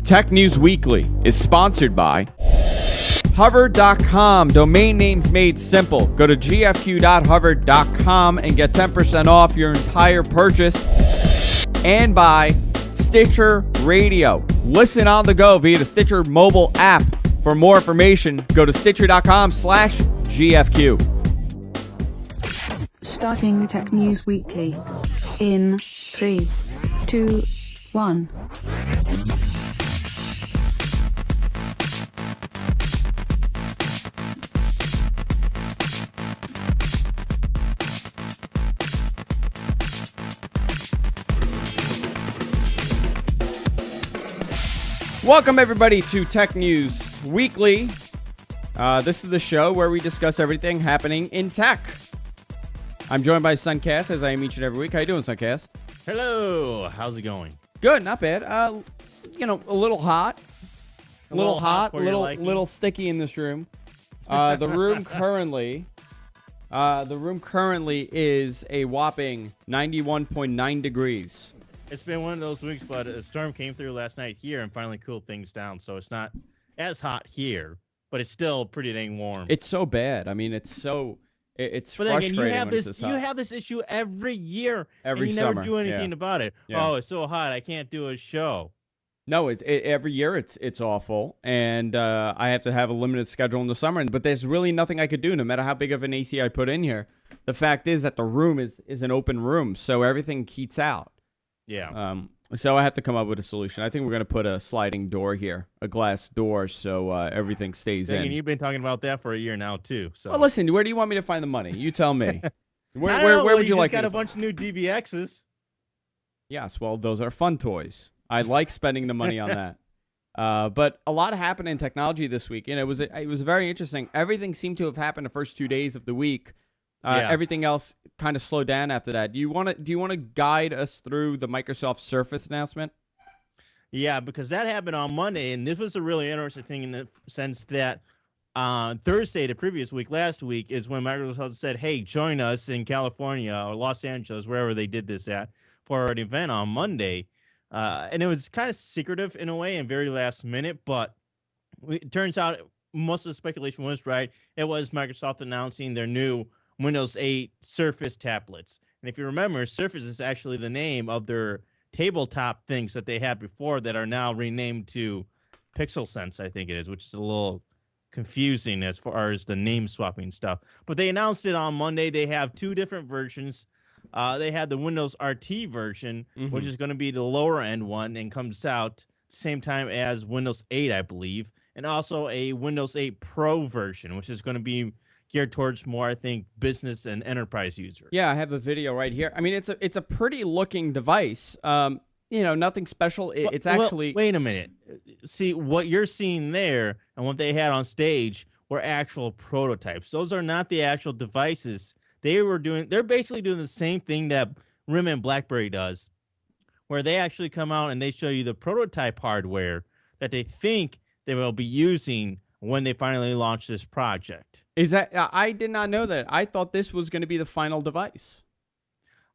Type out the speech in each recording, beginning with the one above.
Tech News Weekly is sponsored by Hover.com. Domain names made simple. Go to gfq.hover.com and get 10% off your entire purchase. And by Stitcher Radio. Listen on the go via the Stitcher mobile app. For more information, go to stitcher.com/GFQ. Starting Tech News Weekly in 3, 2, 1. Welcome, everybody, to Tech News Weekly. This is the show where we discuss everything happening in tech. I'm joined by Sunkast, as I am each and every week. How you doing, Sunkast? Hello. How's it going? Good, not bad. A little hot. A little sticky in this room. The room currently is a whopping 91.9 degrees. It's been one of those weeks, but a storm came through last night here and finally cooled things down. So it's not as hot here, but it's still pretty dang warm. It's so bad. I mean, it's frustrating. But again, you have this issue every year. Every and you summer. never do anything about it. Yeah. Oh, it's so hot, I can't do a show. No, every year it's awful, and I have to have a limited schedule in the summer. But there's really nothing I could do, no matter how big of an AC I put in here. The fact is that the room is an open room, so everything heats out. Yeah. So I have to come up with a solution. I think we're going to put a sliding door here, a glass door, so everything stays in. And you've been talking about that for a year now, too. So. Well, listen, where do you want me to find the money? You tell me. Where would you like? You just got a bunch of new DBXs. Yes, well, those are fun toys. I like spending the money on that. But a lot happened in technology this week, and it was very interesting. Everything seemed to have happened the first 2 days of the week. Everything else kind of slowed down after that. Do you want to guide us through the Microsoft Surface announcement? Yeah, because that happened on Monday, and this was a really interesting thing in the sense that Thursday, the previous week, last week, is when Microsoft said, hey, join us in California or Los Angeles, wherever they did this at, for an event on Monday. And it was kind of secretive in a way and very last minute, but it turns out most of the speculation was right. It was Microsoft announcing their new Windows 8 Surface tablets. And if you remember, Surface is actually the name of their tabletop things that they had before that are now renamed to Pixel Sense, I think it is, which is a little confusing as far as the name swapping stuff. But they announced it on Monday. They have two different versions. They had the Windows RT version, which is going to be the lower end one and comes out same time as Windows 8, I believe, and also a Windows 8 Pro version, which is going to be geared towards more, I think, business and enterprise users. Yeah, I have the video right here. I mean, it's a pretty looking device. Nothing special. It's actually. Wait a minute. See, what you're seeing there and what they had on stage were actual prototypes. Those are not the actual devices. They're basically doing the same thing that RIM and BlackBerry does, where they actually come out and they show you the prototype hardware that they think they will be using when they finally launch this project. Is that? I did not know that. I thought this was going to be the final device.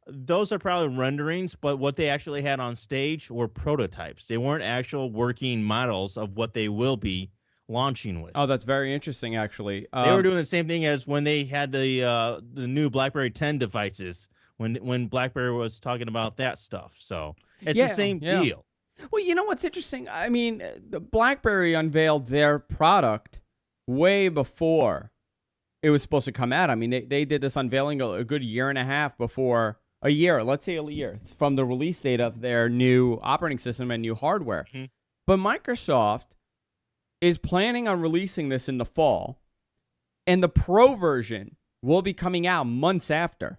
Those are probably renderings, but what they actually had on stage were prototypes. They weren't actual working models of what they will be launching with. Oh, that's very interesting, actually. They were doing the same thing as when they had the new BlackBerry 10 devices, when BlackBerry was talking about that stuff. So it's the same deal. Well, you know what's interesting? I mean, the BlackBerry unveiled their product way before it was supposed to come out. I mean, they did this unveiling a good year and a half before, let's say a year, from the release date of their new operating system and new hardware. Mm-hmm. But Microsoft is planning on releasing this in the fall, and the Pro version will be coming out months after.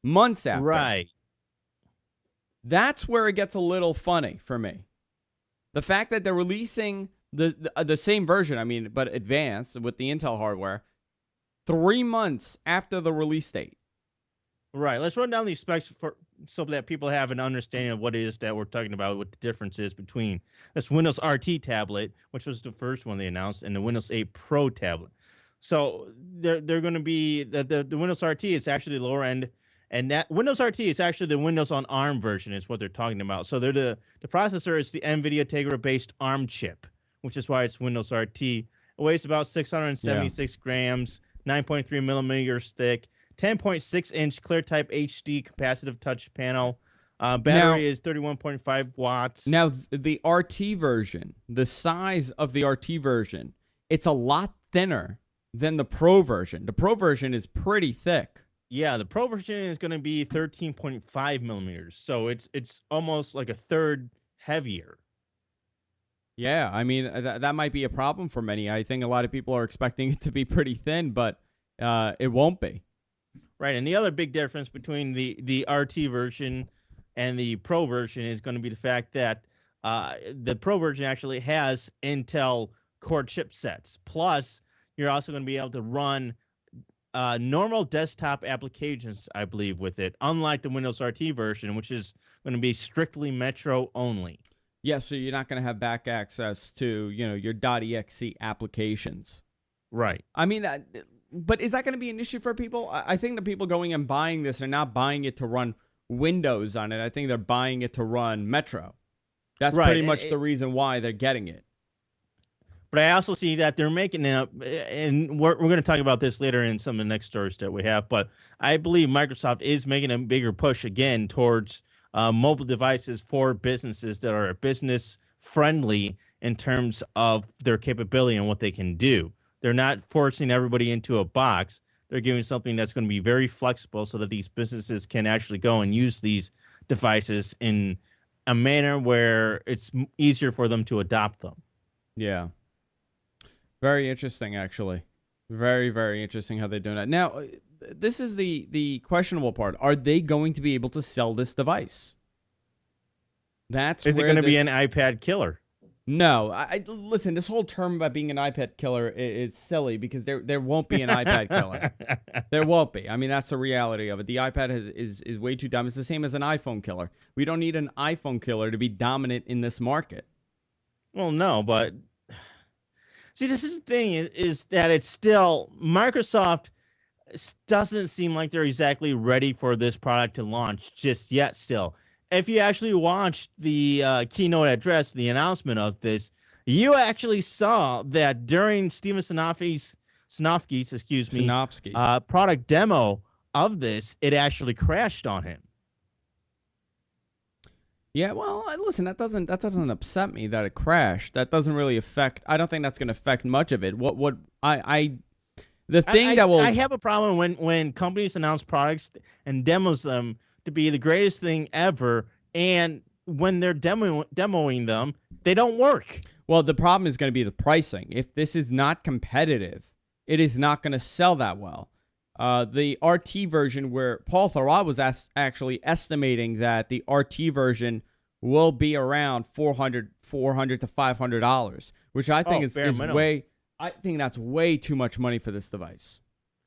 Right. That's where it gets a little funny for me. The fact that they're releasing the same version, I mean, but advanced with the Intel hardware, 3 months after the release date. Right. Let's run down these specs so that people have an understanding of what it is that we're talking about, what the difference is between this Windows RT tablet, which was the first one they announced, and the Windows 8 Pro tablet. So they're going to be the Windows RT is actually the lower end And that Windows RT is actually the Windows on ARM version is what they're talking about. So they're the processor is the NVIDIA Tegra-based ARM chip, which is why it's Windows RT. It weighs about 676 grams, 9.3 millimeters thick, 10.6-inch clear-type HD capacitive touch panel. Battery is 31.5 watts. Now, the RT version, the size of the RT version, it's a lot thinner than the Pro version. The Pro version is pretty thick. Yeah, the Pro version is going to be 13.5 millimeters, so it's almost like a third heavier. Yeah, I mean, that might be a problem for many. I think a lot of people are expecting it to be pretty thin, but it won't be. Right, and the other big difference between the RT version and the Pro version is going to be the fact that the Pro version actually has Intel Core chipsets. Plus, you're also going to be able to run normal desktop applications, I believe, with it, unlike the Windows RT version, which is going to be strictly Metro only. Yeah, so you're not going to have back access to, your .exe applications. Right. I mean, but is that going to be an issue for people? I think the people going and buying this are not buying it to run Windows on it. I think they're buying it to run Metro. That's right. pretty much the reason why they're getting it. But I also see that they're making it, and we're going to talk about this later in some of the next stories that we have, but I believe Microsoft is making a bigger push again towards mobile devices for businesses that are business friendly in terms of their capability and what they can do. They're not forcing everybody into a box. They're giving something that's going to be very flexible so that these businesses can actually go and use these devices in a manner where it's easier for them to adopt them. Yeah. Very interesting, actually. Very, very interesting how they're doing that. Now, this is the questionable part. Are they going to be able to sell this device? Is it going to be an iPad killer? No. Listen, this whole term about being an iPad killer is silly because there won't be an iPad killer. There won't be. I mean, that's the reality of it. The iPad is way too dumb. It's the same as an iPhone killer. We don't need an iPhone killer to be dominant in this market. Well, no, but... See, this is the thing is that it's still Microsoft doesn't seem like they're exactly ready for this product to launch just yet still. If you actually watched the keynote address, the announcement of this, you actually saw that during Steven Sinofsky's product demo of this, it actually crashed on him. Yeah, well, listen, that doesn't upset me that it crashed. That doesn't really affect. I don't think that's going to affect much of it. I have a problem when companies announce products and demos them to be the greatest thing ever, and when they're demoing them, they don't work. Well, the problem is going to be the pricing. If this is not competitive, it is not going to sell that well. The RT version, where Paul Thurrott was actually estimating that the RT version will be around $400 to $500, which I think is way. I think that's way too much money for this device.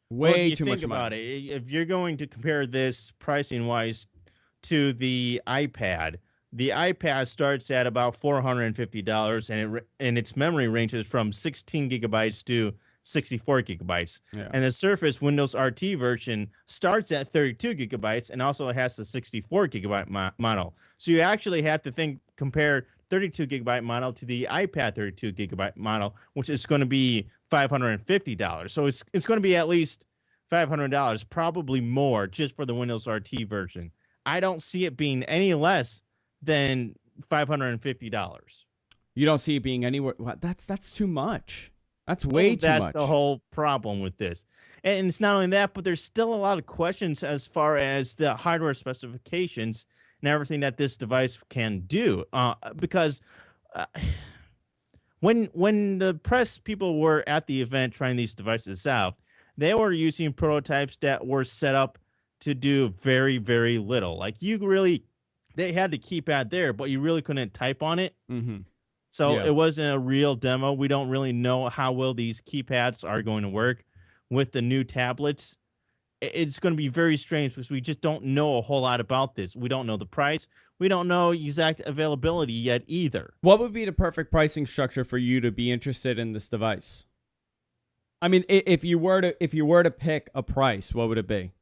Way too much money. Think about it. If you're going to compare this pricing wise to the iPad starts at about $450, and its memory ranges from 16 gigabytes to 64 gigabytes. Yeah. And the Surface Windows RT version starts at 32 gigabytes and also has the 64 gigabyte model. So you actually have to compare 32 gigabyte model to the iPad 32 gigabyte model, which is going to be $550. So it's going to be at least $500, probably more, just for the Windows RT version. I don't see it being any less than $550. You don't see it being anywhere. That's too much. That's way too much. That's the whole problem with this. And it's not only that, but there's still a lot of questions as far as the hardware specifications and everything that this device can do. Because when the press people were at the event trying these devices out, they were using prototypes that were set up to do very, very little. Like they had the keypad there, but you really couldn't type on it. Mm-hmm. So It wasn't a real demo. We don't really know how well these keypads are going to work with the new tablets. It's going to be very strange because we just don't know a whole lot about this. We don't know the price. We don't know exact availability yet either. What would be the perfect pricing structure for you to be interested in this device? I mean, if you were to pick a price, what would it be?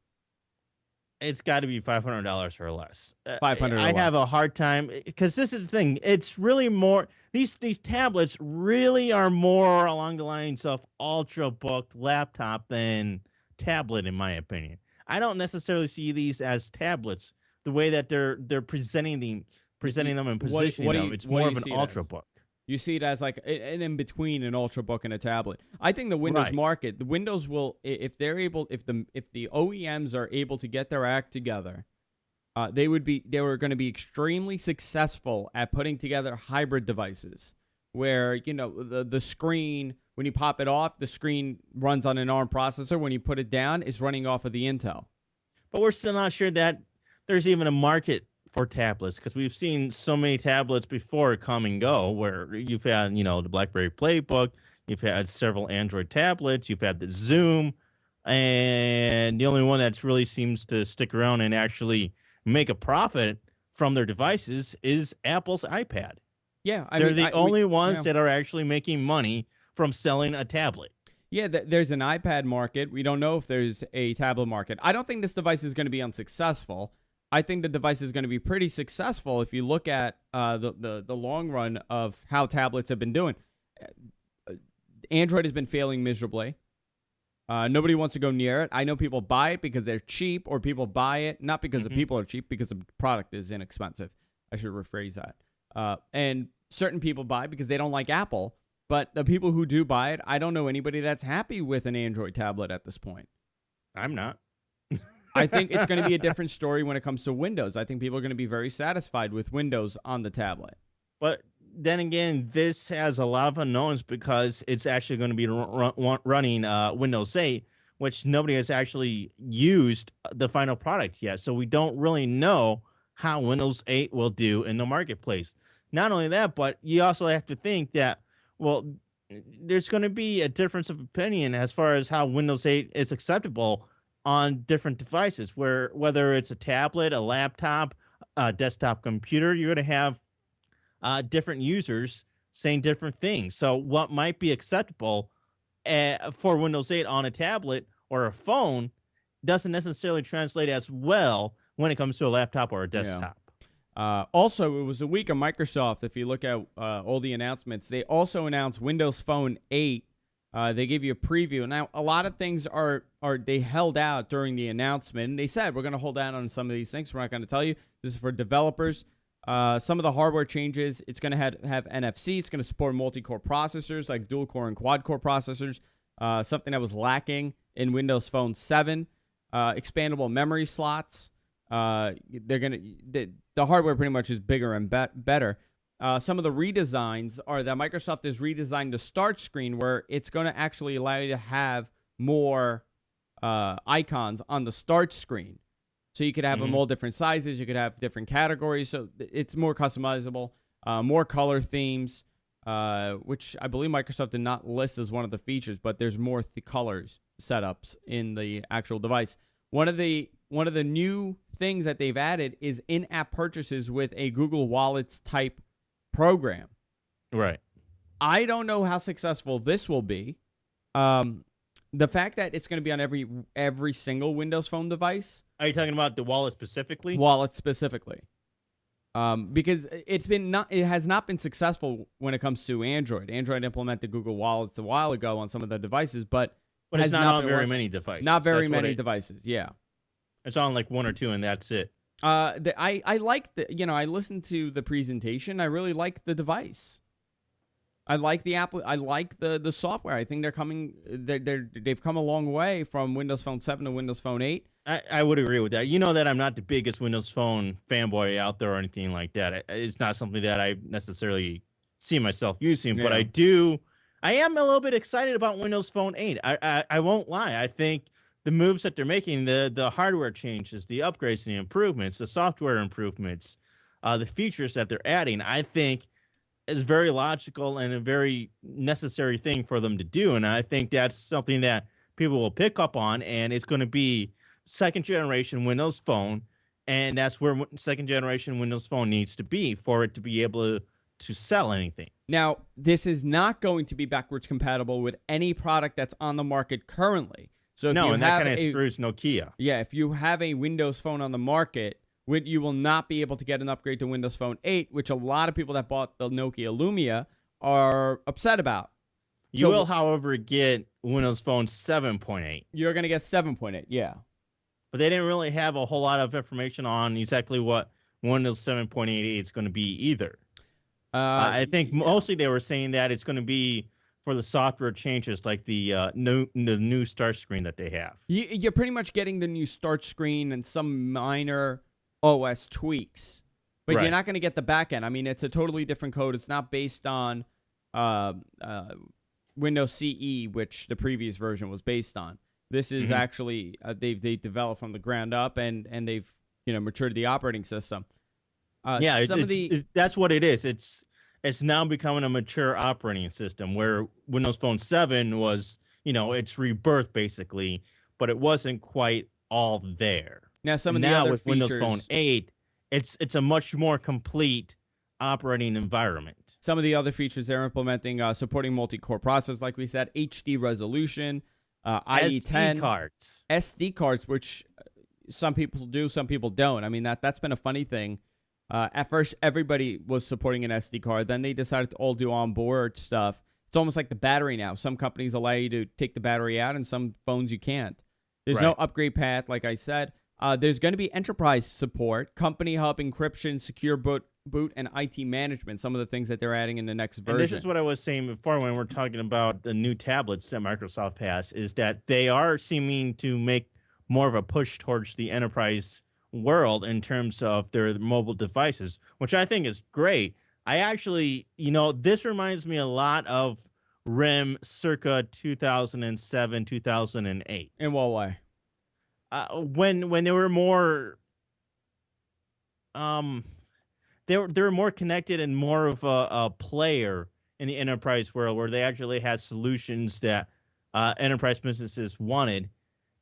It's got to be $500 or less. 500 or I less. have a hard time because this is the thing. It's really more these tablets really are more along the lines of ultrabook laptop than tablet, in my opinion. I don't necessarily see these as tablets the way that they're presenting them and positioning them. It's what do more you of an see it as? ultrabook. You see it as like an in between an ultrabook and a tablet. I think the Windows Right. market, the Windows will, if they're able, if the OEMs are able to get their act together, they were going to be extremely successful at putting together hybrid devices where the screen, when you pop it off, the screen runs on an ARM processor. When you put it down, it's running off of the Intel. But we're still not sure that there's even a market for tablets because we've seen so many tablets before come and go where you've had, the BlackBerry Playbook, you've had several Android tablets, you've had the Zoom, and the only one that really seems to stick around and actually make a profit from their devices is Apple's iPad. Yeah, They're the only ones yeah. that are actually making money from selling a tablet. Yeah, there's an iPad market. We don't know if there's a tablet market. I don't think this device is going to be unsuccessful. I think the device is going to be pretty successful if you look at the long run of how tablets have been doing. Android has been failing miserably. Nobody wants to go near it. I know people buy it because they're cheap, or people buy it not because the people are cheap, because the product is inexpensive. I should rephrase that. And certain people buy because they don't like Apple. But the people who do buy it, I don't know anybody that's happy with an Android tablet at this point. I'm not. I think it's going to be a different story when it comes to Windows. I think people are going to be very satisfied with Windows on the tablet. But then again, this has a lot of unknowns because it's actually going to be running Windows 8, which nobody has actually used the final product yet. So we don't really know how Windows 8 will do in the marketplace. Not only that, but you also have to think that, well, there's going to be a difference of opinion as far as how Windows 8 is acceptable on different devices, whether it's a tablet, a laptop, a desktop computer, you're going to have different users saying different things. So what might be acceptable for Windows 8 on a tablet or a phone doesn't necessarily translate as well when it comes to a laptop or a desktop. Also, it was a week of Microsoft. If you look at all the announcements, they also announced Windows Phone 8. They gave you a preview. Now, a lot of things are they held out during the announcement. And they said, we're going to hold out on some of these things. We're not going to tell you. This is for developers. Some of the hardware changes, it's going to have NFC. It's going to support multi-core processors like dual-core and quad-core processors, something that was lacking in Windows Phone 7. Expandable memory slots. The hardware pretty much is bigger and better. Some of the redesigns are that Microsoft has redesigned the start screen where it's going to actually allow you to have more icons on the start screen. So you could have them all different sizes. You could have different categories. So it's more customizable, more color themes, which I believe Microsoft did not list as one of the features, but there's more colors setups in the actual device. One of the new things that they've added is in-app purchases with a Google Wallets type program. Right. I don't know how successful this will be. The fact that it's going to be on every single Windows Phone device. Are you talking about the wallet specifically? Because it has not been successful when it comes to Android. Android implemented Google Wallets a while ago on some of the devices, but it's not on very many devices. Not very many devices. Yeah. It's on like one or two, and that's it. I like I listened to the presentation. I really like the device. I like the app. I like the software. I think they've come a long way from Windows Phone 7 to Windows Phone 8. I would agree with that. You know that I'm not the biggest Windows Phone fanboy out there or anything like that. It's not something that I necessarily see myself using, but I am a little bit excited about Windows Phone 8. I won't lie. I think the moves that they're making, the hardware changes, the upgrades, the improvements, the software improvements, the features that they're adding, I think is very logical and a very necessary thing for them to do. And I think that's something that people will pick up on, and it's going to be second generation Windows Phone. And that's where second generation Windows Phone needs to be for it to be able to sell anything. Now, this is not going to be backwards compatible with any product that's on the market currently. So if No, you and that have kind of a screws Nokia. yeah, if you have a Windows Phone on the market, you will not be able to get an upgrade to Windows Phone 8, which a lot of people that bought the Nokia Lumia are upset about. You will, however, get Windows Phone 7.8. You're going to get 7.8, yeah. But they didn't really have a whole lot of information on exactly what Windows 7.88 is going to be either. I think mostly they were saying that it's going to be for the software changes, like the new start screen that they have. You're pretty much getting the new start screen and some minor OS tweaks, but Right. you're not going to get the back end. I mean, it's a totally different code. It's not based on Windows CE, which the previous version was based on. This is actually they developed from the ground up, and they've matured the operating system. Yeah, that's what it is. It's now becoming a mature operating system where Windows Phone 7 was, its rebirth basically, but it wasn't quite all there. Now some of the other with features, Windows Phone 8, it's a much more complete operating environment. Some of the other features they're implementing, supporting multi-core processors, like we said, HD resolution, IE10 cards, SD cards, which some people do, some people don't. I mean, that's been a funny thing. At first, everybody was supporting an SD card. Then they decided to all do onboard stuff. It's almost like the battery now. Some companies allow you to take the battery out, and some phones you can't. There's no upgrade path, like I said. There's going to be enterprise support, company hub encryption, secure boot, and IT management, some of the things that they're adding in the next version. And this is what I was saying before when we're talking about the new tablets that Microsoft has, is that they are seeming to make more of a push towards the enterprise world in terms of their mobile devices, which I think is great. I actually, this reminds me a lot of RIM circa 2007, 2008. In what way? When they were more, they were more connected and more of a player in the enterprise world, where they actually had solutions that enterprise businesses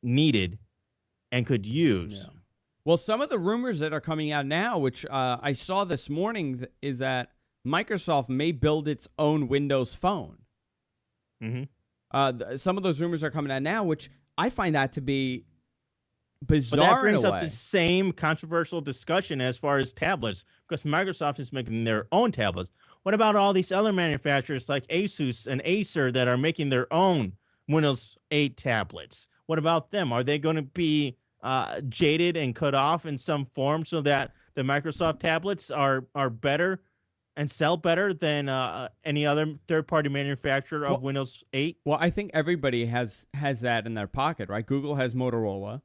needed, and could use. Yeah. Well, some of the rumors that are coming out now, which I saw this morning, is that Microsoft may build its own Windows Phone. Some of those rumors are coming out now, which I find that to be bizarre. But that brings in a up way. the same controversial discussion as far as tablets, because Microsoft is making their own tablets. What about all these other manufacturers like Asus and Acer that are making their own Windows 8 tablets? What about them? Are they going to be jaded and cut off in some form so that the Microsoft tablets are better and sell better than any other third-party manufacturer of Windows 8? Well, I think everybody has that in their pocket, right? Google has Motorola.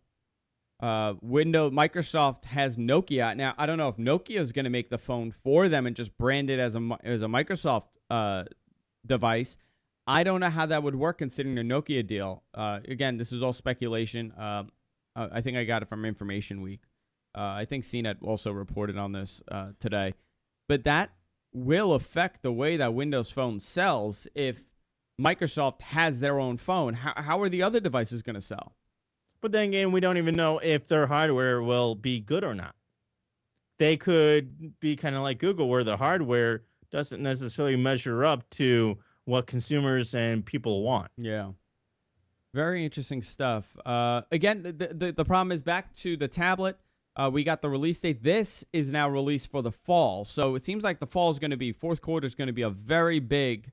Microsoft has Nokia. Now, I don't know if Nokia is going to make the phone for them and just brand it as a Microsoft device. I don't know how that would work considering the Nokia deal. Again, this is all speculation. I think I got it from Information Week. I think CNET also reported on this today. But that will affect the way that Windows Phone sells if Microsoft has their own phone. How are the other devices going to sell? But then again, we don't even know if their hardware will be good or not. They could be kind of like Google, where the hardware doesn't necessarily measure up to what consumers and people want. Yeah. Very interesting stuff. Again, the problem is back to the tablet. We got the release date. This is now released for the fall. So it seems like the fall is going to be, fourth quarter is going to be a very big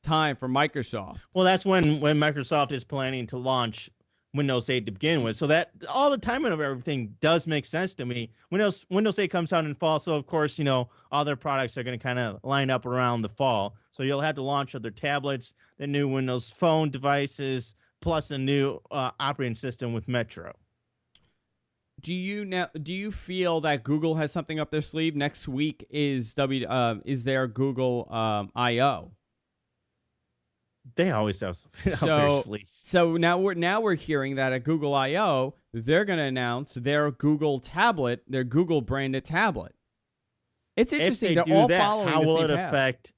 time for Microsoft. Well, that's when Microsoft is planning to launch Windows 8 to begin with. So that all the timing of everything does make sense to me. Windows 8 comes out in fall. So, of course, all their products are going to kind of line up around the fall. So you'll have to launch other tablets, the new Windows Phone devices, plus a new operating system with Metro. Do you feel that Google has something up their sleeve? Next week is their Google I/O. They always have something up their sleeve. So now we're hearing that at Google I/O, they're going to announce their Google tablet, their Google branded tablet. It's interesting. If they They're all that, following how the will same it path. affect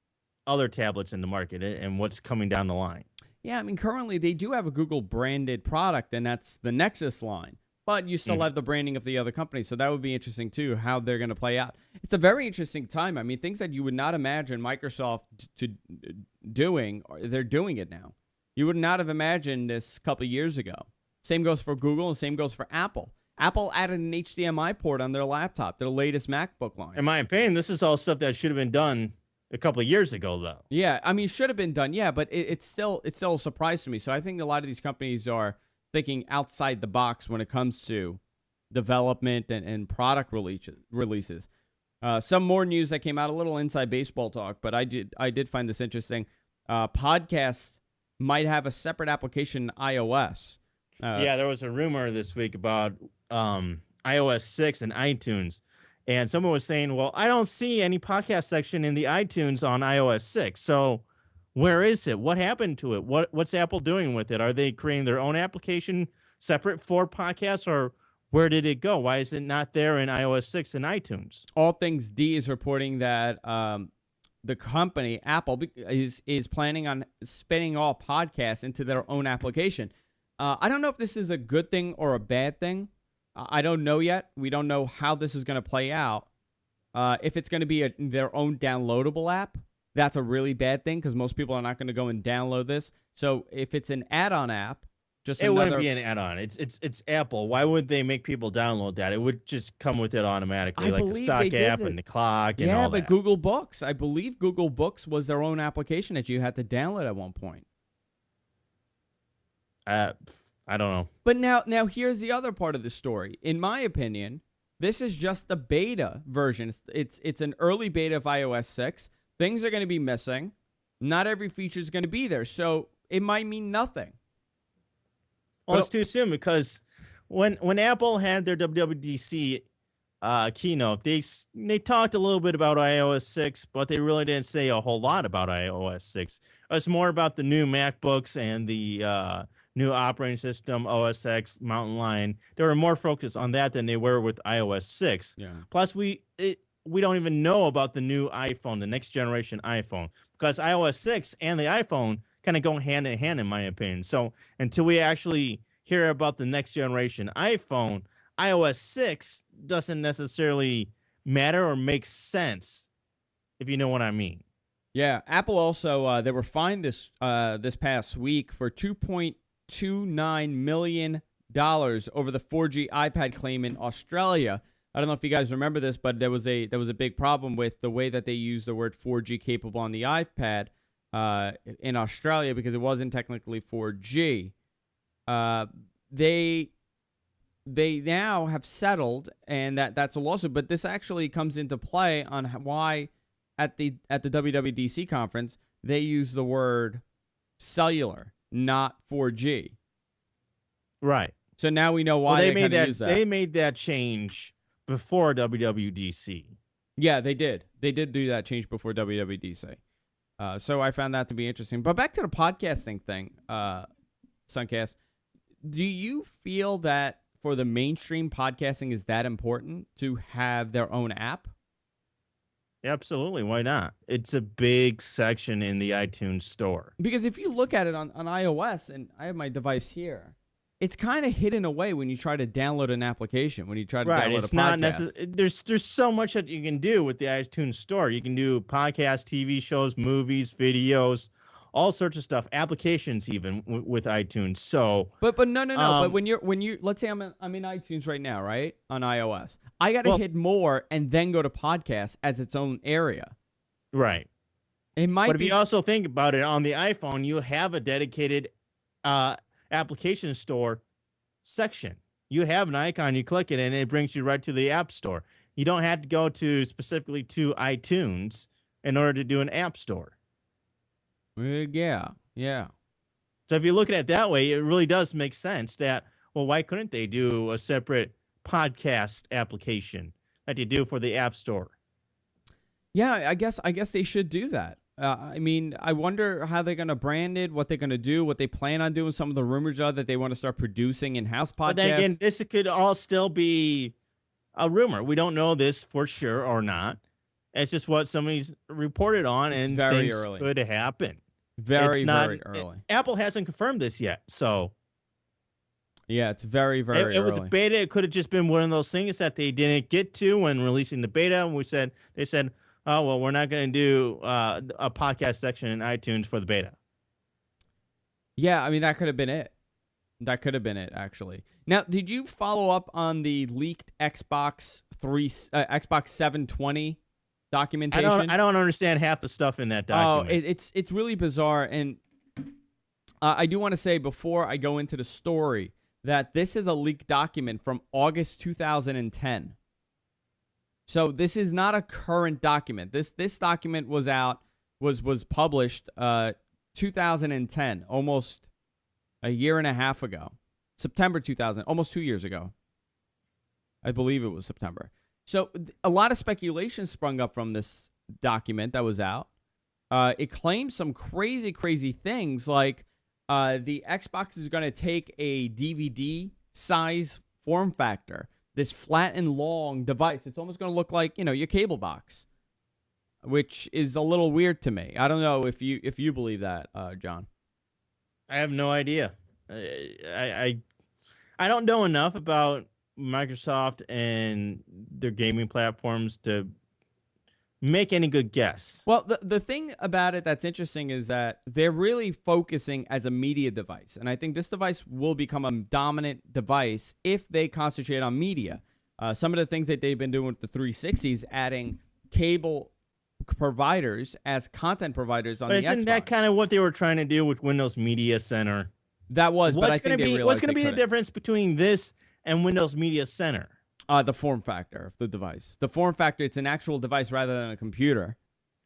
other tablets in the market and what's coming down the line? Yeah, I mean, currently they do have a Google branded product, and that's the Nexus line. But you still have the branding of the other company, so that would be interesting too, how they're going to play out. It's a very interesting time. I mean, things that you would not imagine Microsoft doing, they're doing it now. You would not have imagined this a couple of years ago. Same goes for Google, and same goes for Apple. Apple added an HDMI port on their laptop, their latest MacBook line. In my opinion, this is all stuff that should have been done a couple of years ago, though. Yeah, I mean, should have been done, yeah, but it's still a surprise to me. So I think a lot of these companies are thinking outside the box when it comes to development and product releases. Some more news that came out, a little inside baseball talk, but I did find this interesting. Podcasts might have a separate application in iOS. Yeah, there was a rumor this week about iOS 6 and iTunes. And someone was saying, well, I don't see any podcast section in the iTunes on iOS 6. So where is it? What happened to it? What's Apple doing with it? Are they creating their own application separate for podcasts, or where did it go? Why is it not there in iOS 6 and iTunes? All Things D is reporting that the company, Apple, is planning on spinning all podcasts into their own application. I don't know if this is a good thing or a bad thing. I don't know yet. We don't know how this is going to play out. If it's going to be their own downloadable app, that's a really bad thing because most people are not going to go and download this. So if it's an add-on app, it wouldn't be an add-on. It's Apple. Why would they make people download that? It would just come with it automatically, like the stock app and the clock and all that. Yeah, but Google Books. I believe Google Books was their own application that you had to download at one point. I don't know. But now here's the other part of the story. In my opinion, this is just the beta version. It's an early beta of iOS 6. Things are going to be missing. Not every feature is going to be there, so it might mean nothing. Well, it's too soon because when Apple had their WWDC keynote, they talked a little bit about iOS 6, but they really didn't say a whole lot about iOS 6. It was more about the new MacBooks and the new operating system, OS X, Mountain Lion. They were more focused on that than they were with iOS 6. Yeah. Plus, we don't even know about the new iPhone, the next generation iPhone, because iOS 6 and the iPhone kind of go hand in hand, in my opinion. So until we actually hear about the next generation iPhone, iOS 6 doesn't necessarily matter or make sense, if you know what I mean. Yeah, Apple also they were fined this past week for $2.29 million over the 4G iPad claim in Australia. I don't know if you guys remember this, but there was a big problem with the way that they used the word 4G capable on the iPad in Australia because it wasn't technically 4G. They now have settled, and that's a lawsuit. But this actually comes into play on why at the WWDC conference they use the word cellular, not 4G. Right. So now we know why they made use that. They made that change before WWDC. Yeah, they did. They did do that change before WWDC. So I found that to be interesting. But back to the podcasting thing, Sunkast, do you feel that for the mainstream podcasting is that important to have their own app? Absolutely. Why not? It's a big section in the iTunes store. Because if you look at it on iOS, and I have my device here, it's kind of hidden away when you try to download an application, when you try to download it's a podcast. Not necessary. There's so much that you can do with the iTunes store. You can do podcasts, TV shows, movies, videos, all sorts of stuff, applications even with iTunes. So, but no. But when you let's say I'm in iTunes right now, right, on iOS, I got to hit more and then go to podcasts as its own area. Right. It might. But if you also think about it, on the iPhone, you have a dedicated application store section. You have an icon, you click it, and it brings you right to the App Store. You don't have to go specifically to iTunes in order to do an App Store. Yeah. So if you look at it that way, it really does make sense that, well, why couldn't they do a separate podcast application like they do for the App Store? Yeah, I guess they should do that. I mean, I wonder how they're going to brand it, what they're going to do, what they plan on doing. Some of the rumors are that they want to start producing in-house podcasts. But then again, this could all still be a rumor. We don't know this for sure or not. It's just what somebody's reported on, and things could happen. Very early. Apple hasn't confirmed this yet, so yeah, it's very early. It was a beta. It could have just been one of those things that they didn't get to when releasing the beta. And they said, oh well, we're not going to do a podcast section in iTunes for the beta. Yeah, I mean that could have been it. That could have been it, actually. Now, did you follow up on the leaked Xbox 720 documentation? I don't understand half the stuff in that document. Oh, it's really bizarre, and I do want to say before I go into the story that this is a leaked document from August 2010. So this is not a current document. This document was published 2010, almost a year and a half ago. September 2000, almost 2 years ago. I believe it was September. So a lot of speculation sprung up from this document that was out. It claims some crazy, crazy things like the Xbox is going to take a DVD size form factor, this flat and long device. It's almost going to look like, your cable box, which is a little weird to me. I don't know if you believe that, John. I have no idea. I don't know enough about Microsoft and their gaming platforms to make any good guess. Well, the thing about it that's interesting is that they're really focusing as a media device. And I think this device will become a dominant device if they concentrate on media. Some of the things that they've been doing with the 360s, adding cable providers as content providers on the Xbox. But isn't that kind of what they were trying to do with Windows Media Center? That was, but I think they realized what's going to be the difference between this and Windows Media Center? The form factor of the device. The form factor, it's an actual device rather than a computer.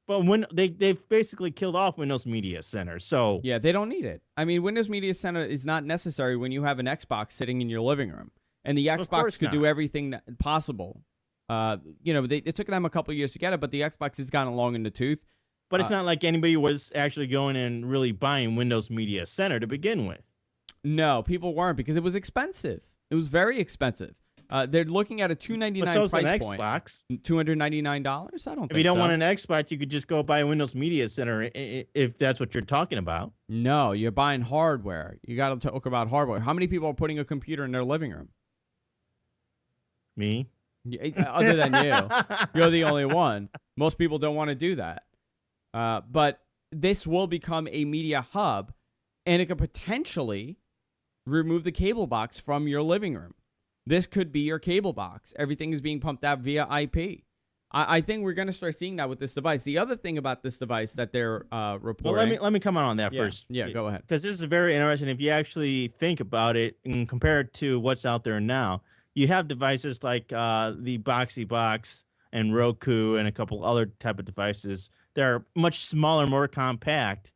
But when they've basically killed off Windows Media Center, so yeah, they don't need it. I mean, Windows Media Center is not necessary when you have an Xbox sitting in your living room, and the Xbox could do everything possible. It took them a couple of years to get it, but the Xbox has gotten long in the tooth. But it's not like anybody was actually going and really buying Windows Media Center to begin with. No, people weren't because it was expensive. It was very expensive. They're looking at a $299 price point. Xbox. $299? I don't think If you don't want an Xbox, you could just go buy Windows Media Center if that's what you're talking about. No, you're buying hardware. You got to talk about hardware. How many people are putting a computer in their living room? Me. Other than you. You're the only one. Most people don't want to do that. But this will become a media hub, and it could potentially remove the cable box from your living room. This could be your cable box. Everything is being pumped out via IP. I think we're going to start seeing that with this device. The other thing about this device that they're reporting... Well, let me comment on that first. Yeah, go ahead. Because this is very interesting. If you actually think about it and compare it to what's out there now, you have devices like the Boxy Box and Roku and a couple other type of devices that are much smaller, more compact,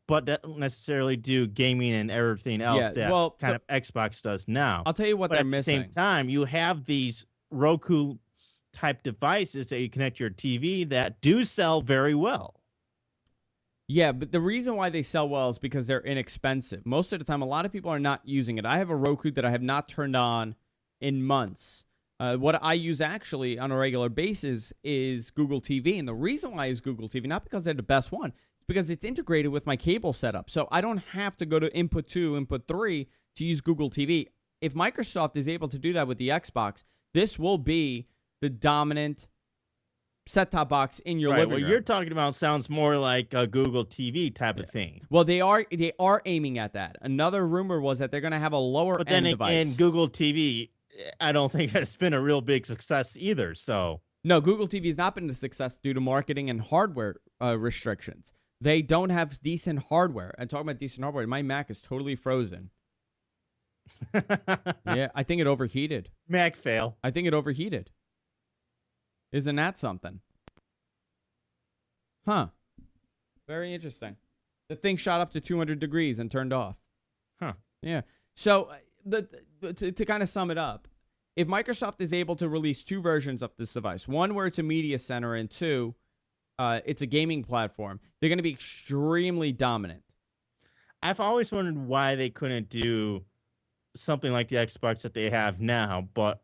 but that don't necessarily do gaming and everything else that Xbox does now. I'll tell you what they're missing. At the same time, you have these Roku type devices that you connect your TV that do sell very well. Yeah, but the reason why they sell well is because they're inexpensive. Most of the time, a lot of people are not using it. I have a Roku that I have not turned on in months. What I use actually on a regular basis is Google TV. And the reason why I use Google TV, not because they're the best one, it's because it's integrated with my cable setup. So I don't have to go to input 2, input 3 to use Google TV. If Microsoft is able to do that with the Xbox, this will be the dominant set-top box in your living room. What you're talking about sounds more like a Google TV type of thing. Well, they are aiming at that. Another rumor was that they're going to have a lower end device. But then again, Google TV, I don't think has been a real big success either. So no, Google TV has not been a success due to marketing and hardware restrictions. They don't have decent hardware. And talking about decent hardware, my Mac is totally frozen. Yeah, I think it overheated. Mac fail. I think it overheated. Isn't that something? Huh. Very interesting. The thing shot up to 200 degrees and turned off. Huh. Yeah. So to kind of sum it up, if Microsoft is able to release 2 versions of this device, one where it's a media center and 2, it's a gaming platform, they're going to be extremely dominant. I've always wondered why they couldn't do something like the Xbox that they have now, but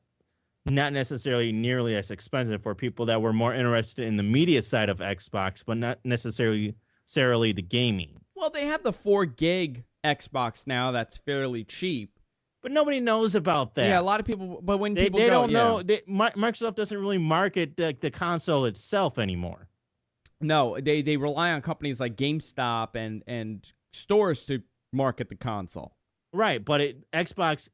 not necessarily nearly as expensive for people that were more interested in the media side of Xbox, but not necessarily the gaming. Well, they have the 4 gig Xbox now that's fairly cheap. But nobody knows about that. Yeah, a lot of people, but when people they don't know, Microsoft doesn't really market the console itself anymore. No, they rely on companies like GameStop and stores to market the console. Right, but Xbox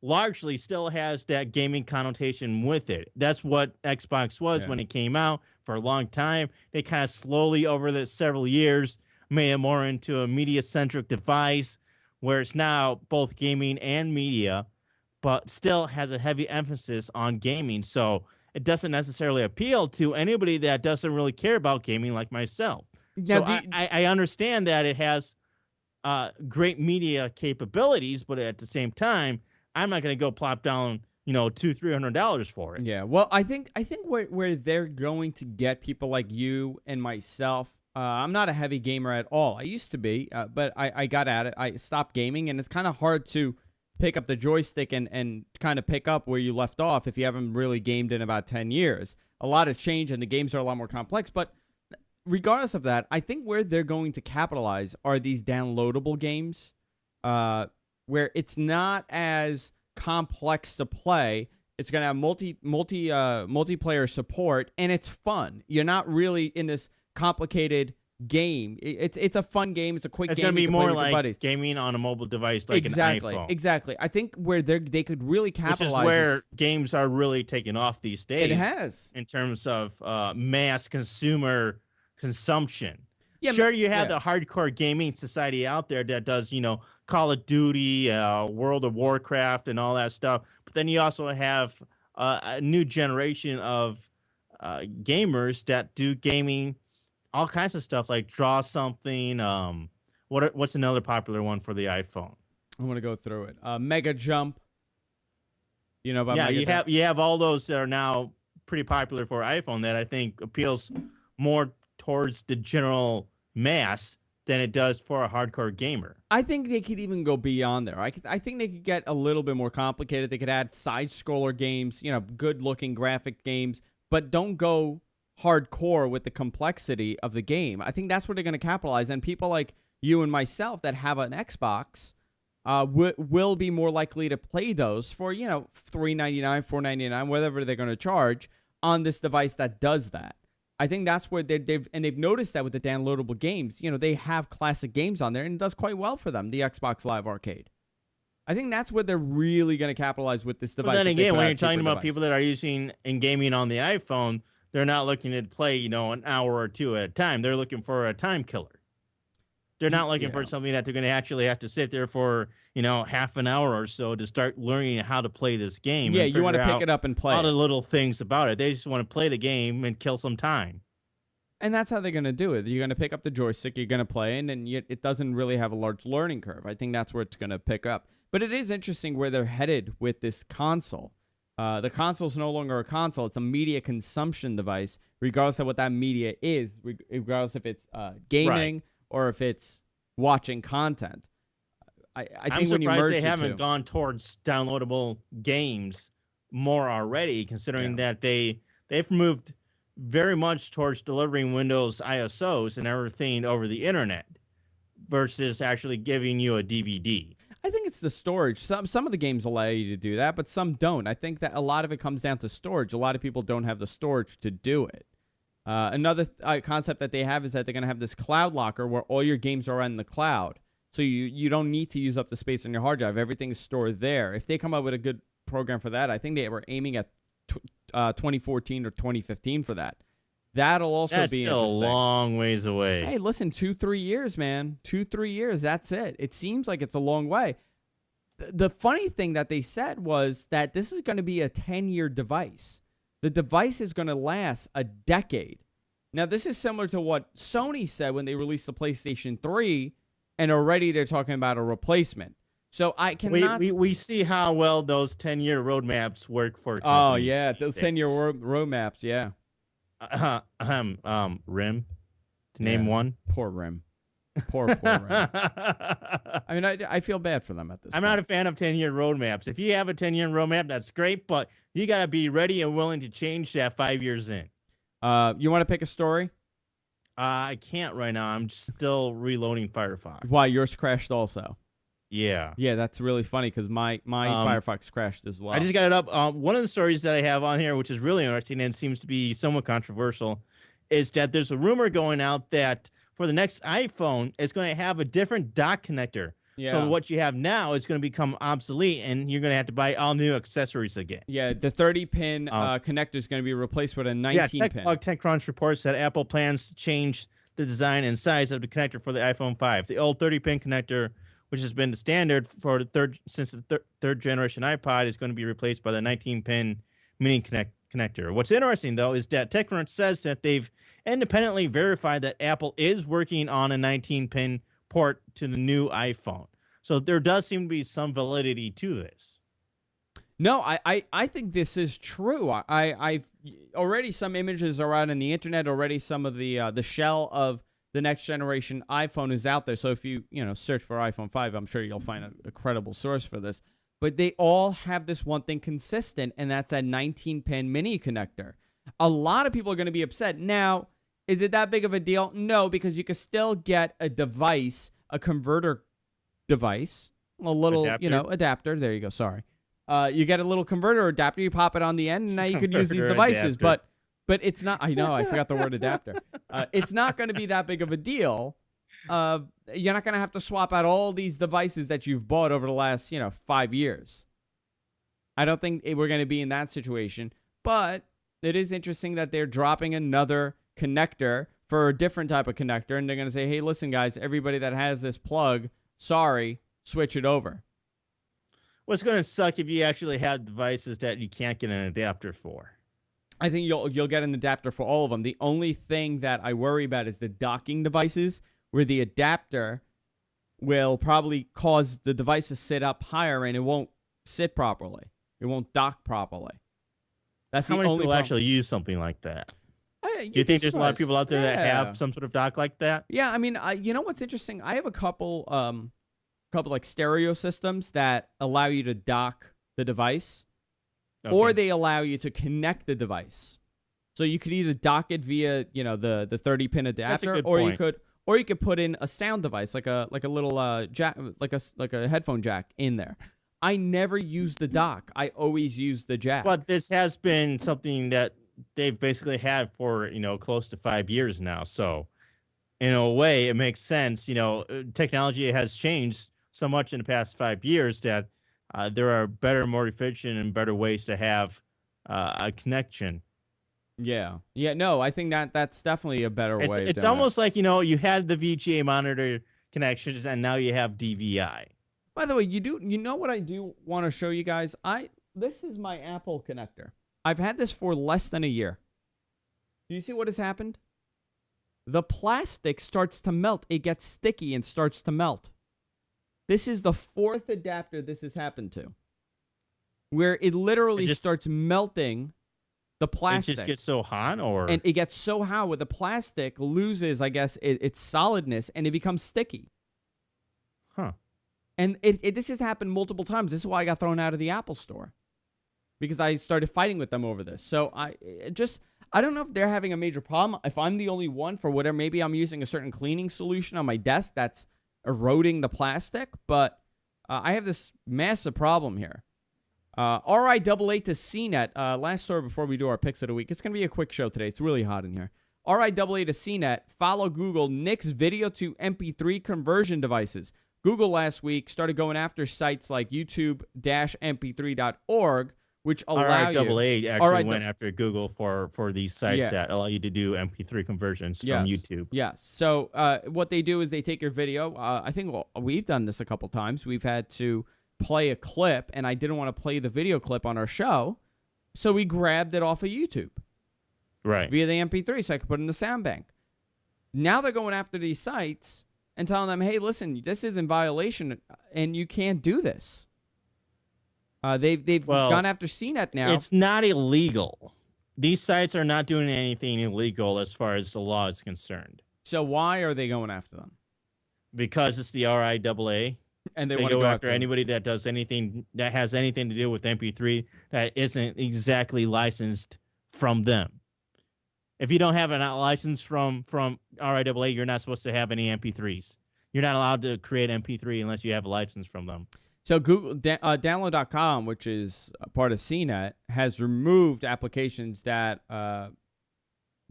largely still has that gaming connotation with it. That's what Xbox was Yeah. when it came out for a long time. They kind of slowly over the several years made it more into a media-centric device where it's now both gaming and media, but still has a heavy emphasis on gaming. So it doesn't necessarily appeal to anybody that doesn't really care about gaming like myself. Now, So I understand that it has great media capabilities, but at the same time, I'm not going to go plop down, $200-$300 for it. yeah. Well, I think where they're going to get people like you and myself. I'm not a heavy gamer at all. I used to be, but I got at it. I stopped gaming, and it's kind of hard to pick up the joystick and kind of pick up where you left off if you haven't really gamed in about 10 years. A lot has changed, and the games are a lot more complex, but regardless of that, I think where they're going to capitalize are these downloadable games, where it's not as complex to play. It's going to have multiplayer support, and it's fun. You're not really in this complicated game. It's a fun game. It's a quick It's game. going to be you can play more with your like buddies. gaming on a mobile device, like an iPhone. Exactly. I think where they could really Which capitalize is where games are really taking off these days. it has. In terms of mass consumer consumption. Yeah, Sure, you have yeah. the hardcore gaming society out there that does, Call of Duty, World of Warcraft, and all that stuff. But then you also have a new generation of gamers that do gaming, all kinds of stuff like draw something. What's another popular one for the iPhone? I'm gonna go through it. Mega Jump. You know about Yeah, Mega Jump? you have all those that are now pretty popular for iPhone that I think appeals more towards the general mass than it does for a hardcore gamer. I think they could even go beyond there. I think they could get a little bit more complicated. They could add side scroller games, good looking graphic games, but don't go hardcore with the complexity of the game. I think that's where they're going to capitalize. And people like you and myself that have an Xbox will be more likely to play those for, $3.99, $4.99, whatever they're going to charge on this device that does that. I think that's where they've noticed that with the downloadable games. They have classic games on there, and it does quite well for them, the Xbox Live Arcade. I think that's where they're really going to capitalize with this device. But then if they again, put when out you're a cheaper talking about device. people that are using and gaming on the iPhone, they're not looking to play, an hour or two at a time. They're looking for a time killer. They're not looking for something that they're going to actually have to sit there for, half an hour or so to start learning how to play this game. Yeah, and you want to figure pick out it up and play all the it. little things about it. They just want to play the game and kill some time. And that's how they're going to do it. You're going to pick up the joystick, you're going to play, and then it doesn't really have a large learning curve. I think that's where it's going to pick up. But it is interesting where they're headed with this console. The console is no longer a console. It's a media consumption device, regardless of what that media is, regardless if it's gaming or if it's watching content. I I'm think when you merge surprised they the haven't two, gone towards downloadable games more already, considering that they've moved very much towards delivering Windows ISOs and everything over the internet versus actually giving you a DVD. I think it's the storage. Some of the games allow you to do that, but some don't. I think that a lot of it comes down to storage. A lot of people don't have the storage to do it. Another concept that they have is that they're going to have this cloud locker where all your games are in the cloud. So you don't need to use up the space on your hard drive. Everything is stored there. If they come up with a good program for that, I think they were aiming at 2014 or 2015 for that. That'll also That's be still a interesting. long ways away. Hey, listen, 2-3 years, man. 2-3 years. That's it. It seems like it's a long way. The funny thing that they said was that this is going to be a 10-year device. The device is going to last a decade. Now, this is similar to what Sony said when they released the PlayStation 3, and already they're talking about a replacement. So I cannot... We see how well those 10-year roadmaps work for companies. Oh, yeah, those these 10-year days. roadmaps, yeah. RIM, to name one. Poor Rim. Poor Rim. I mean, I feel bad for them at this I'm point. not a fan of 10-year roadmaps. If you have a 10-year roadmap, that's great, but you got to be ready and willing to change that 5 years in. You want to pick a story? I can't right now. I'm still reloading Firefox. Why, yours crashed also? Yeah. Yeah, that's really funny because my Firefox crashed as well. I just got it up. One of the stories that I have on here, which is really interesting and seems to be somewhat controversial, is that there's a rumor going out that for the next iPhone, it's going to have a different dock connector Yeah. So what you have now is going to become obsolete, and you're going to have to buy all new accessories again. Yeah, the 30-pin connector is going to be replaced with a 19-pin. TechCrunch reports that Apple plans to change the design and size of the connector for the iPhone 5. The old 30-pin connector, which has been the standard for the third generation iPod, is going to be replaced by the 19-pin mini connector. What's interesting, though, is that TechCrunch says that they've independently verified that Apple is working on a 19-pin port to the new iPhone. So there does seem to be some validity to this. No, I think this is true. I've already some images are out on the internet. Already some of the shell of the next generation iPhone is out there. So if you search for iPhone 5, I'm sure you'll find a credible source for this. But they all have this one thing consistent, and that's that 19-pin mini connector. A lot of people are going to be upset. Now, is it that big of a deal? No, because you can still get a device, a converter device, a little adapter. There you go. Sorry. You get a little converter adapter, you pop it on the end, and now you could use these devices. But it's not, I know, I forgot the word adapter. It's not going to be that big of a deal. You're not going to have to swap out all these devices that you've bought over the last, 5 years. I don't think we're going to be in that situation. But it is interesting that they're dropping another connector for a different type of connector. And they're going to say, hey, listen, guys, everybody that has this plug, sorry, switch it over. What's going to suck if you actually have devices that you can't get an adapter for? I think you'll get an adapter for all of them. The only thing that I worry about is the docking devices, where the adapter will probably cause the device to sit up higher and it won't sit properly. It won't dock properly. That's How the many only people problem. actually use something like that? Do Do you think there's a lot of people out there that have some sort of dock like that? Yeah, I mean, you know what's interesting? I have a couple like stereo systems that allow you to dock the device, or they allow you to connect the device. So you could either dock it via the 30-pin adapter, or you could put in a sound device like a little jack, like a headphone jack in there. I never use the dock. I always use the jack. But this has been something that they've basically had for close to 5 years now. So in a way, it makes sense. Technology has changed so much in the past 5 years that there are better, more efficient, and better ways to have a connection. Yeah. No, I think that's definitely a better way. It's almost like you had the VGA monitor connections, and now you have DVI. By the way, you know what I do want to show you guys? This is my Apple connector. I've had this for less than a year. Do you see what has happened? The plastic starts to melt. It gets sticky and starts to melt. This is the fourth adapter this has happened to, where it literally starts melting the plastic. It just gets so hot, and it gets so hot where the plastic loses, I guess, its solidness, and it becomes sticky. Huh. And this has happened multiple times. This is why I got thrown out of the Apple store, because I started fighting with them over this. So I don't know if they're having a major problem. If I'm the only one for whatever, maybe I'm using a certain cleaning solution on my desk that's eroding the plastic, but I have this massive problem here. RIAA to CNET. Last story before we do our picks of the week. It's going to be a quick show today. It's really hot in here. RIAA to CNET. Follow Google nix video to MP3 conversion devices. Google last week started going after sites like youtube-mp3.org, which allow RIAA actually went after Google for these sites that allow you to do MP3 conversions from YouTube. Yes. So what they do is they take your video. I think we've done this a couple times. We've had to play a clip, and I didn't want to play the video clip on our show, so we grabbed it off of YouTube. Right. Via the MP3, so I could put it in the sound bank. Now they're going after these sites and telling them, hey, listen, this is in violation, and you can't do this. They've gone after CNET now. It's not illegal. These sites are not doing anything illegal as far as the law is concerned. So why are they going after them? Because it's the RIAA. And they want to go after anybody that does anything that has anything to do with MP3 that isn't exactly licensed from them. If you don't have a license from RIAA, you're not supposed to have any MP3s. You're not allowed to create MP3 unless you have a license from them. So Google download.com, which is a part of CNET, has removed applications that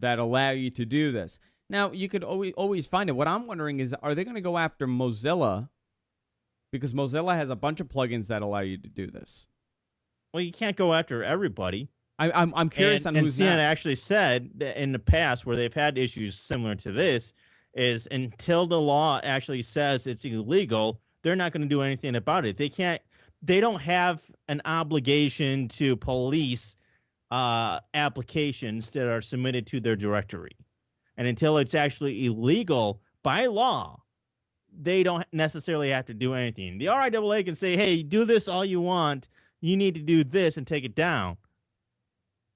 allow you to do this. Now, you could always find it. What I'm wondering is, are they going to go after Mozilla because Mozilla has a bunch of plugins that allow you to do this. Well, you can't go after everybody. I'm curious on and who's CNN next. actually said that in the past where they've had issues similar to this is until the law actually says it's illegal, they're not going to do anything about it. They don't have an obligation to police applications that are submitted to their directory. And until it's actually illegal by law, they don't necessarily have to do anything. The RIAA can say, hey, do this all you want. You need to do this and take it down.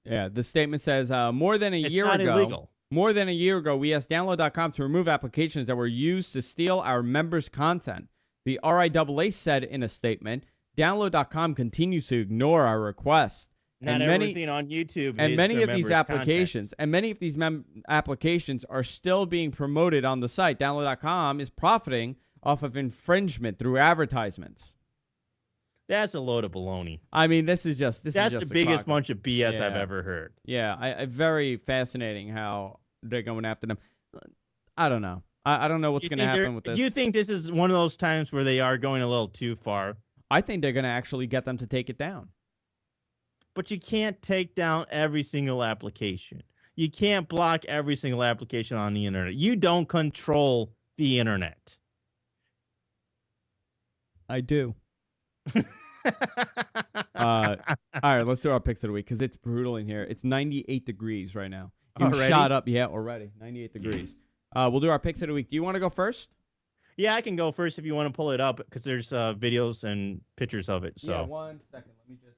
Yeah, the statement says more than a It's year not ago. illegal. More than a year ago, we asked Download.com to remove applications that were used to steal our members' content. The RIAA said in a statement, Download.com continues to ignore our request. Not everything on YouTube and is many their of these members' applications content. and many of these applications are still being promoted on the site. Download.com is profiting off of infringement through advertisements. That's a load of baloney. I mean, that's the That's the a biggest crock. bunch of BS I've Yeah. ever heard. Yeah, I very fascinating how they're going after them. I don't know. I don't know what's going to happen with this. Do you think this is one of those times where they are going a little too far? I think they're going to actually get them to take it down. But you can't take down every single application. You can't block every single application on the internet. You don't control the internet. I do. All right, let's do our picks of the week because it's brutal in here. It's 98 degrees right now. You Already? shot up. Yeah, already. 98 degrees. We'll do our picks of the week. Do you want to go first? Yeah, I can go first if you want to pull it up because there's videos and pictures of it. So Yeah, 1 second. Let me just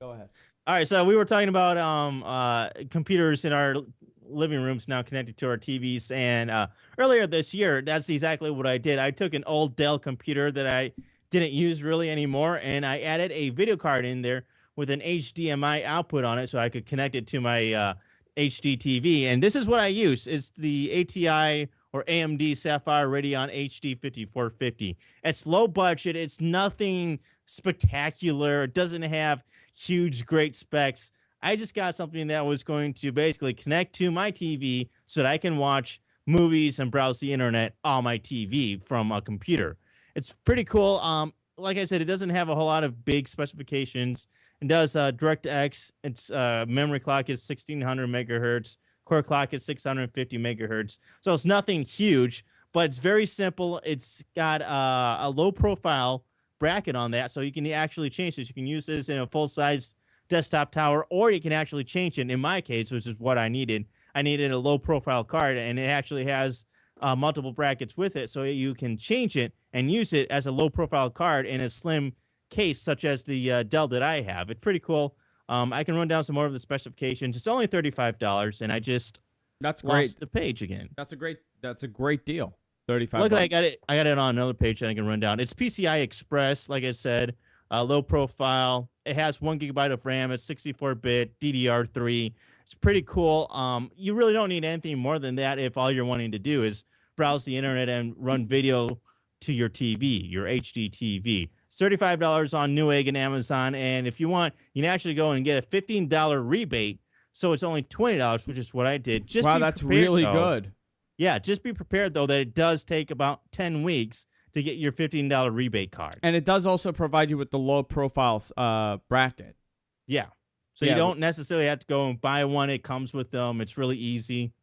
go ahead. All right, so we were talking about computers in our living rooms now connected to our TVs, and earlier this year, that's exactly what I did. I took an old Dell computer that I didn't use really anymore, and I added a video card in there with an HDMI output on it so I could connect it to my HD TV, and this is what I use. It's the ATI or AMD Sapphire Radeon HD 5450. It's low budget. It's nothing spectacular. It doesn't have huge, great specs. I just got something that was going to basically connect to my TV so that I can watch movies and browse the internet on my TV from a computer. It's pretty cool. Like I said, it doesn't have a whole lot of big specifications. It does DirectX. Its memory clock is 1600 megahertz. Core clock is 650 megahertz. So it's nothing huge, but it's very simple. It's got a low profile bracket on that, so you can actually change this. You can use this in a full-size desktop tower, or you can actually change it. In my case, which is what I needed a low-profile card, and it actually has multiple brackets with it, so you can change it and use it as a low-profile card in a slim case, such as the Dell that I have. It's pretty cool. I can run down some more of the specifications. It's only $35, and I just That's lost great. the page again. That's a great deal. 35. Look, I got it on another page that I can run down. It's PCI Express, like I said, low profile. It has 1 gigabyte of RAM. It's 64-bit DDR3. It's pretty cool. You really don't need anything more than that if all you're wanting to do is browse the internet and run video to your TV, your HD TV. It's $35 on Newegg and Amazon, and if you want, you can actually go and get a $15 rebate. So it's only $20, which is what I did. Just wow, be that's prepared, really though. good. Yeah, just be prepared, though, that it does take about 10 weeks to get your $15 rebate card. And it does also provide you with the low profile bracket. Yeah. So Yeah, you don't necessarily have to go and buy one. It comes with them. It's really easy.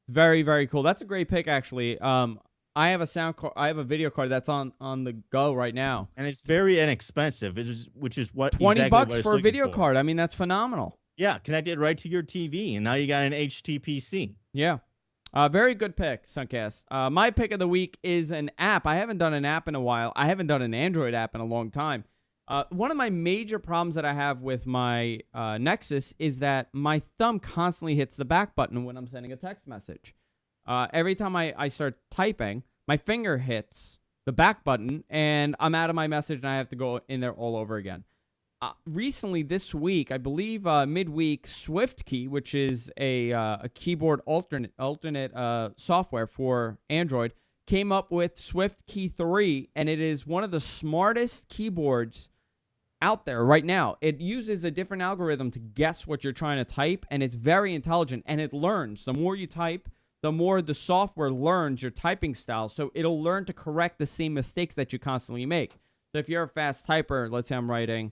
Very, very cool. That's a great pick, actually. I have a sound card. I have a video card that's on the go right now. And it's very inexpensive, which is what $20 exactly what I was for a looking video for. card. I mean, that's phenomenal. Yeah, connect it right to your TV, and now you got an HTPC. Yeah. Very good pick, Sunkast. My pick of the week is an app. I haven't done an app in a while. I haven't done an Android app in a long time. One of my major problems that I have with my Nexus is that my thumb constantly hits the back button when I'm sending a text message. Every time I start typing, my finger hits the back button, and I'm out of my message, and I have to go in there all over again. Recently, this week, I believe midweek, SwiftKey, which is a keyboard alternate software for Android, came up with SwiftKey 3, and it is one of the smartest keyboards out there right now. It uses a different algorithm to guess what you're trying to type, and it's very intelligent, and it learns. The more you type, the more the software learns your typing style, so it'll learn to correct the same mistakes that you constantly make. So if you're a fast typer, let's say I'm writing,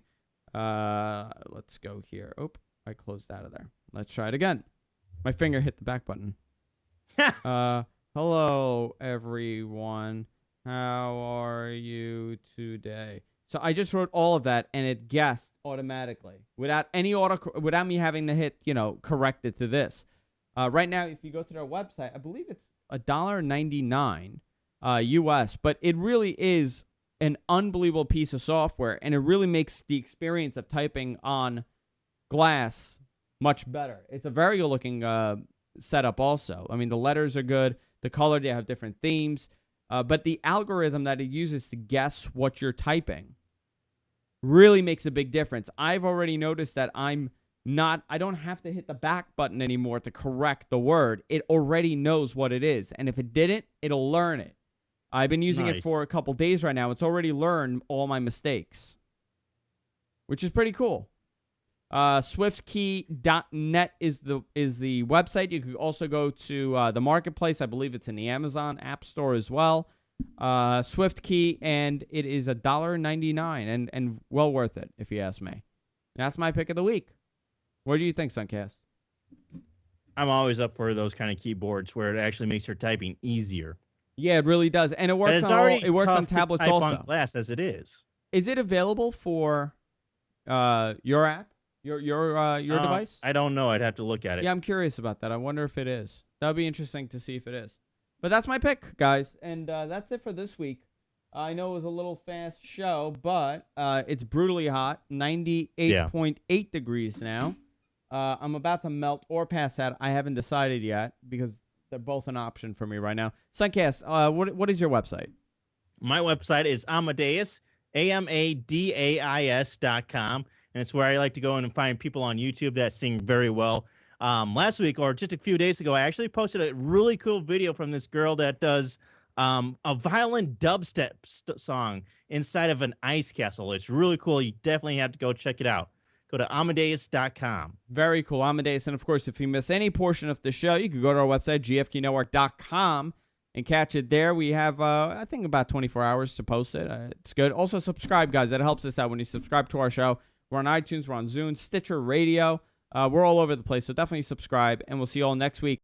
let's go here. Oh, I closed out of there. Let's try it again. My finger hit the back button. Hello, everyone. How are you today? So I just wrote all of that, and it guessed automatically without without me having to hit, correct it to this. Right now, if you go to their website, I believe it's $1.99 US, but it really is an unbelievable piece of software, and it really makes the experience of typing on glass much better. It's a very good looking setup also. I mean, the letters are good. The color, they have different themes. But the algorithm that it uses to guess what you're typing really makes a big difference. I've already noticed that I don't have to hit the back button anymore to correct the word. It already knows what it is. And if it didn't, it'll learn it. I've been using it for a couple days right now. It's already learned all my mistakes, which is pretty cool. SwiftKey.net is the website. You could also go to the marketplace. I believe it's in the Amazon App Store as well. SwiftKey, and it is $1.99 and well worth it if you ask me. That's my pick of the week. What do you think, Sunkast? I'm always up for those kind of keyboards where it actually makes your typing easier. Yeah, it really does, and it works on tablets also. On glass as it is. Is it available for your app? Your device? I don't know. I'd have to look at it. Yeah, I'm curious about that. I wonder if it is. That would be interesting to see if it is. But that's my pick, guys. And that's it for this week. I know it was a little fast show, but it's brutally hot. 98.8 degrees now. I'm about to melt or pass out. I haven't decided yet because they're both an option for me right now. Sunkast, what is your website? My website is Amadeus, AMADAIS.com. And it's where I like to go in and find people on YouTube that sing very well. Last week, or just a few days ago, I actually posted a really cool video from this girl that does a violin dubstep song inside of an ice castle. It's really cool. You definitely have to go check it out. Go to Amadeus.com. Very cool, Amadeus. And, of course, if you miss any portion of the show, you can go to our website, gfknetwork.com, and catch it there. We have, I think, about 24 hours to post it. It's good. Also, subscribe, guys. That helps us out when you subscribe to our show. We're on iTunes. We're on Zune, Stitcher Radio. We're all over the place, so definitely subscribe, and we'll see you all next week.